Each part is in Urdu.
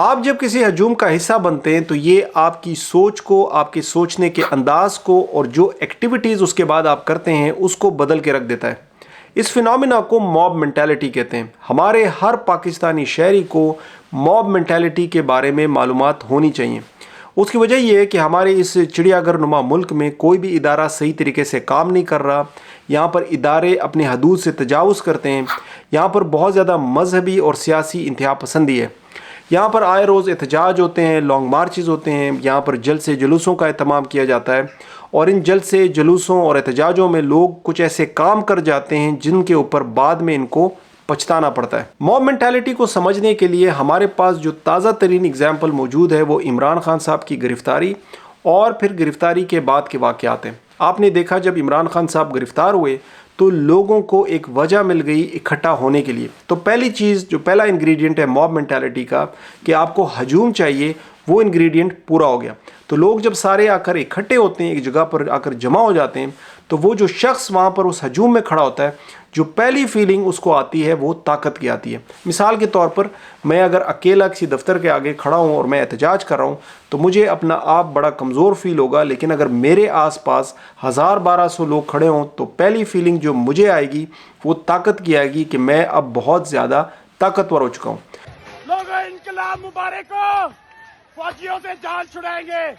آپ جب کسی ہجوم کا حصہ بنتے ہیں تو یہ آپ کی سوچ کو، آپ کے سوچنے کے انداز کو اور جو ایکٹیویٹیز اس کے بعد آپ کرتے ہیں اس کو بدل کے رکھ دیتا ہے۔ اس فینومینا کو موب مینٹالٹی کہتے ہیں۔ ہمارے ہر پاکستانی شہری کو موب مینٹالٹی کے بارے میں معلومات ہونی چاہیے۔ اس کی وجہ یہ ہے کہ ہمارے اس چڑیا گھر نما ملک میں کوئی بھی ادارہ صحیح طریقے سے کام نہیں کر رہا۔ یہاں پر ادارے اپنی حدود سے تجاوز کرتے ہیں۔ یہاں پر بہت زیادہ مذہبی اور سیاسی انتہا پسندی ہے۔ یہاں پر آئے روز احتجاج ہوتے ہیں، لانگ مارچز ہوتے ہیں، یہاں پر جلسے جلوسوں کا اہتمام کیا جاتا ہے، اور ان جلسے جلوسوں اور احتجاجوں میں لوگ کچھ ایسے کام کر جاتے ہیں جن کے اوپر بعد میں ان کو پچھتانا پڑتا ہے۔ موب مینٹالٹی کو سمجھنے کے لیے ہمارے پاس جو تازہ ترین اگزامپل موجود ہے وہ عمران خان صاحب کی گرفتاری اور پھر گرفتاری کے بعد کے واقعات ہیں۔ آپ نے دیکھا جب عمران خان صاحب گرفتار ہوئے تو لوگوں کو ایک وجہ مل گئی اکٹھا ہونے کے لیے۔ تو پہلی چیز جو پہلا انگریڈینٹ ہے موب مینٹالٹی کا کہ آپ کو ہجوم چاہیے، وہ انگریڈینٹ پورا ہو گیا۔ تو لوگ جب سارے آ کر اکٹھے ہوتے ہیں، ایک جگہ پر آ کر جمع ہو جاتے ہیں، تو وہ جو شخص وہاں پر اس ہجوم میں کھڑا ہوتا ہے، جو پہلی فیلنگ اس کو آتی ہے وہ طاقت کی آتی ہے۔ مثال کے طور پر میں اگر اکیلا کسی دفتر کے آگے کھڑا ہوں اور میں احتجاج کر رہا ہوں تو مجھے اپنا آپ بڑا کمزور فیل ہوگا، لیکن اگر میرے آس پاس 1200 لوگ کھڑے ہوں تو پہلی فیلنگ جو مجھے آئے گی وہ طاقت کی آئے گی کہ میں اب بہت زیادہ طاقتور ہو چکا ہوں۔ لوگوں انقلاب مبارک ہو، فوجیوں سے جان چھڑائیں گے،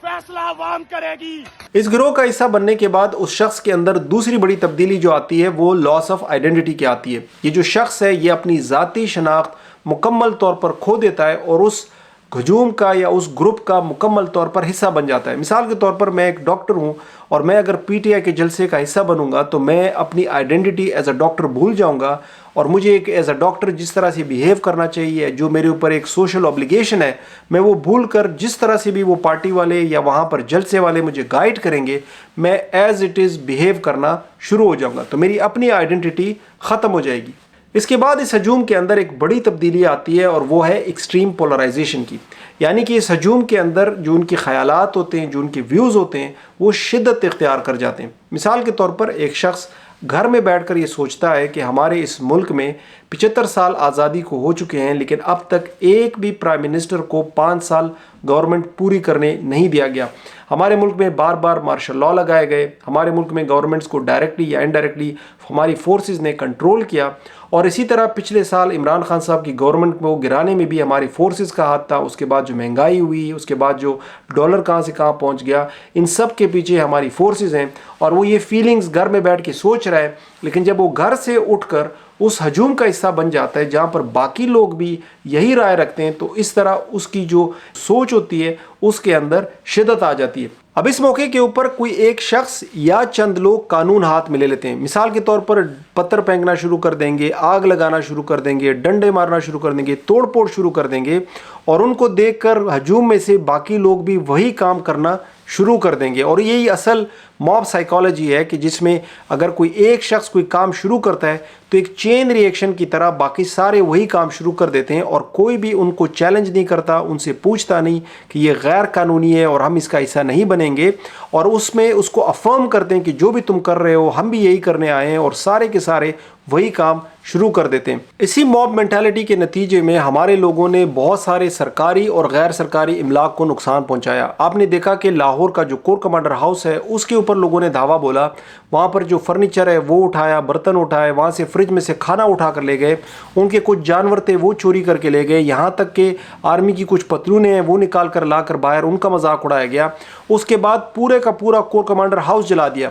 فیصلہ عوام کرے گی۔ اس گروہ کا حصہ بننے کے بعد اس شخص کے اندر دوسری بڑی تبدیلی جو آتی ہے وہ لاس آف آئیڈینٹی کی آتی ہے۔ یہ جو شخص ہے یہ اپنی ذاتی شناخت مکمل طور پر کھو دیتا ہے اور اس ہجوم کا یا اس گروپ کا مکمل طور پر حصہ بن جاتا ہے۔ مثال کے طور پر میں ایک ڈاکٹر ہوں اور میں اگر پی ٹی آئی کے جلسے کا حصہ بنوں گا تو میں اپنی آئیڈینٹی ایز اے ڈاکٹر بھول جاؤں گا، اور مجھے ایک ایز اے ڈاکٹر جس طرح سے بیہیو کرنا چاہیے، جو میرے اوپر ایک سوشل اوبلیگیشن ہے، میں وہ بھول کر جس طرح سے بھی وہ پارٹی والے یا وہاں پر جلسے والے مجھے گائیڈ کریں گے، میں ایز اٹ از بیہیو کرنا شروع ہو جاؤں گا، تو میری اپنی آئیڈینٹی ختم ہو جائے گی۔ اس کے بعد اس ہجوم کے اندر ایک بڑی تبدیلی آتی ہے اور وہ ہے ایکسٹریم پولرائزیشن کی، یعنی کہ اس ہجوم کے اندر جو ان کے خیالات ہوتے ہیں، جو ان کے ویوز ہوتے ہیں، وہ شدت اختیار کر جاتے ہیں۔ مثال کے طور پر ایک شخص گھر میں بیٹھ کر یہ سوچتا ہے کہ ہمارے اس ملک میں 75 سال آزادی کو ہو چکے ہیں، لیکن اب تک ایک بھی پرائم منسٹر کو 5 سال گورنمنٹ پوری کرنے نہیں دیا گیا۔ ہمارے ملک میں بار بار مارشل لاء لگائے گئے، ہمارے ملک میں گورنمنٹس کو ڈائریکٹلی یا انڈائریکٹلی ہماری فورسز نے کنٹرول کیا، اور اسی طرح پچھلے سال عمران خان صاحب کی گورنمنٹ کو گرانے میں بھی ہماری فورسز کا ہاتھ تھا۔ اس کے بعد جو مہنگائی ہوئی، اس کے بعد جو ڈالر کہاں سے کہاں پہنچ گیا، ان سب کے پیچھے ہماری فورسز ہیں، اور وہ یہ فیلنگز گھر میں بیٹھ کے سوچ رہا ہے، لیکن جب وہ گھر سے اٹھ کر اس ہجوم کا حصہ بن جاتا ہے جہاں پر باقی لوگ بھی یہی رائے رکھتے ہیں، تو اس طرح اس کی جو سوچ ہوتی ہے اس کے اندر شدت آ جاتی ہے۔ اب اس موقع کے اوپر کوئی ایک شخص یا چند لوگ قانون ہاتھ میں لے لیتے ہیں۔ مثال کے طور پر پتھر پھینکنا شروع کر دیں گے، آگ لگانا شروع کر دیں گے، ڈنڈے مارنا شروع کر دیں گے، توڑ پھوڑ شروع کر دیں گے، اور ان کو دیکھ کر ہجوم میں سے باقی لوگ بھی وہی کام کرنا شروع کر دیں گے۔ اور یہی اصل موب سائیکالوجی ہے کہ جس میں اگر کوئی ایک شخص کوئی کام شروع کرتا ہے تو ایک چین ری ایکشن کی طرح باقی سارے وہی کام شروع کر دیتے ہیں، اور کوئی بھی ان کو چیلنج نہیں کرتا، ان سے پوچھتا نہیں کہ یہ غیر قانونی ہے اور ہم اس کا حصہ نہیں بنیں گے، اور اس میں اس کو افرم کرتے ہیں کہ جو بھی تم کر رہے ہو ہم بھی یہی کرنے آئے ہیں، اور سارے کے سارے وہی کام شروع کر دیتے ہیں۔ اسی موب مینٹالٹی کے نتیجے میں ہمارے لوگوں نے بہت سارے سرکاری اور غیر سرکاری املاک کو نقصان پہنچایا۔ آپ نے دیکھا کہ لاہور کا جو کور کمانڈر ہاؤس ہے اس کے اوپر لوگوں نے دھاوا بولا، وہاں پر جو فرنیچر ہے وہ اٹھایا، برتن اٹھائے، وہاں سے فریج میں سے کھانا اٹھا کر لے گئے، ان کے کچھ جانور تھے وہ چوری کر کے لے گئے، یہاں تک کہ آرمی کی کچھ پتلونیں ہیں وہ نکال کر لا کر باہر ان کا مذاق اڑایا گیا۔ اس کے بعد پورے کا پورا کور کمانڈر ہاؤس جلا دیا۔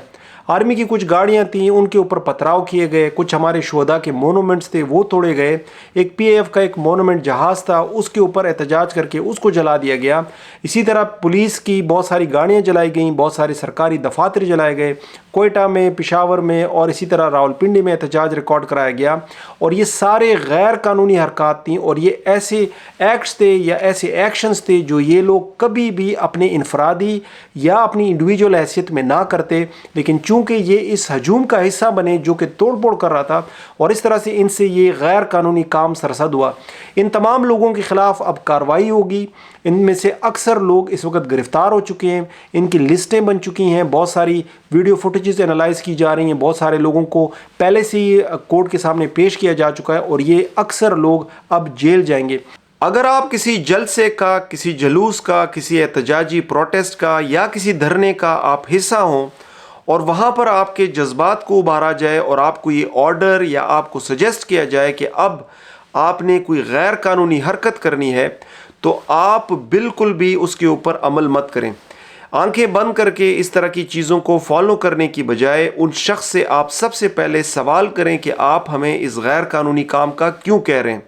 آرمی کی کچھ گاڑیاں تھیں ان کے اوپر پتھراؤ کیے گئے، کچھ ہمارے شہداء کے مونومنٹس تھے وہ توڑے گئے، ایک پی اے ایف کا ایک مونومنٹ جہاز تھا اس کے اوپر احتجاج کر کے اس کو جلا دیا گیا۔ اسی طرح پولیس کی بہت ساری گاڑیاں جلائی گئیں، بہت سارے سرکاری دفاتر جلائے گئے، کوئٹہ میں، پشاور میں، اور اسی طرح راولپنڈی میں احتجاج ریکارڈ کرایا گیا، اور یہ سارے غیر قانونی حرکات تھیں، اور یہ ایسے ایکٹس تھے یا ایسے ایکشنز تھے جو یہ لوگ کبھی بھی اپنے انفرادی یا اپنی انڈیویجول حیثیت میں نہ کرتے، لیکن چونکہ یہ اس ہجوم کا حصہ بنے جو کہ توڑ پھوڑ کر رہا تھا، اور اس طرح سے ان سے یہ غیر قانونی کام سرزد ہوا۔ ان تمام لوگوں کے خلاف اب کارروائی ہوگی۔ ان میں سے اکثر لوگ اس وقت گرفتار ہو چکے ہیں، ان کی لسٹیں بن چکی ہیں، بہت ساری ویڈیو فوٹیجز انالائز کی جا رہی ہیں، بہت سارے لوگوں کو پہلے سے ہی کورٹ کے سامنے پیش کیا جا چکا ہے، اور یہ اکثر لوگ اب جیل جائیں گے۔ اگر آپ کسی جلسے کا، کسی جلوس کا، کسی احتجاجی پروٹیسٹ کا یا کسی دھرنے کا آپ حصہ ہوں اور وہاں پر آپ کے جذبات کو ابھارا جائے اور آپ کو یہ آرڈر یا آپ کو سجیسٹ کیا جائے کہ اب آپ نے کوئی غیر قانونی حرکت کرنی ہے، تو آپ بالکل بھی اس کے اوپر عمل مت کریں۔ آنکھیں بند کر کے اس طرح کی چیزوں کو فالو کرنے کی بجائے ان شخص سے آپ سب سے پہلے سوال کریں کہ آپ ہمیں اس غیر قانونی کام کا کیوں کہہ رہے ہیں۔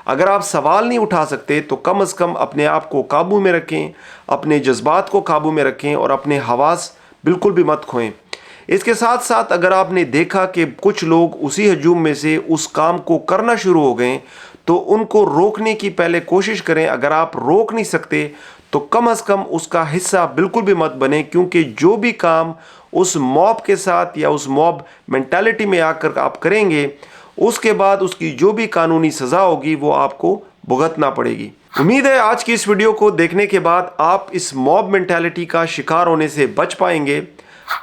اگر آپ سوال نہیں اٹھا سکتے تو کم از کم اپنے آپ کو قابو میں رکھیں، اپنے جذبات کو قابو میں رکھیں اور اپنے حواس بالکل بھی مت کھوئیں۔ اس کے ساتھ ساتھ اگر آپ نے دیکھا کہ کچھ لوگ اسی ہجوم میں سے اس کام کو کرنا شروع ہو گئے تو ان کو روکنے کی پہلے کوشش کریں۔ اگر آپ روک نہیں سکتے تو کم از کم اس کا حصہ بالکل بھی مت بنیں، کیونکہ جو بھی کام اس موب کے ساتھ یا اس موب مینٹالٹی میں آ کر آپ کریں گے، اس کے بعد اس کی جو بھی قانونی سزا ہوگی وہ آپ کو بھگتنا پڑے گی۔ امید ہے آج کی اس ویڈیو کو دیکھنے کے بعد آپ اس موب مینٹالٹی کا شکار ہونے سے بچ پائیں گے۔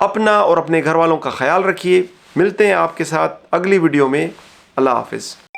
اپنا اور اپنے گھر والوں کا خیال رکھیے۔ ملتے ہیں آپ کے ساتھ اگلی ویڈیو میں۔ اللہ حافظ۔